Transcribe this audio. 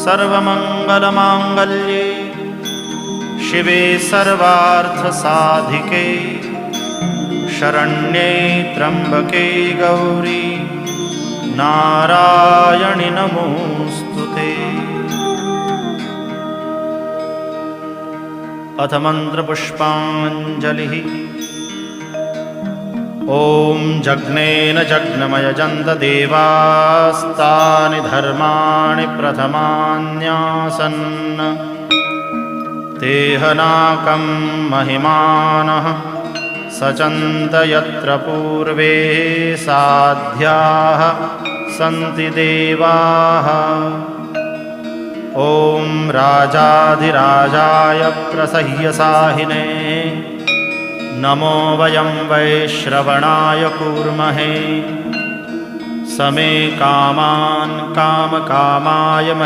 सर्वमङ्गलमाङ्गल्ये शिवे सर्वार्थसाधिके शरण्ये त्र्यम्बके गौरी नारायणि नमोऽस्तुते। अथ मन्त्रपुष्पाञ्जलिः। ॐ जग्नेन जग्नमयजन्त देवास्तानि धर्माणि प्रथमान्यासन् तेहनाकं महिमानः सचन्त यत्र पूर्वे साध्याः सन्ति देवाः। ॐ राजाधिराजाय प्रसह्यसाहिने नमो वयं वैश्रवणाय कूर्महे। समे कामान् कामकामाय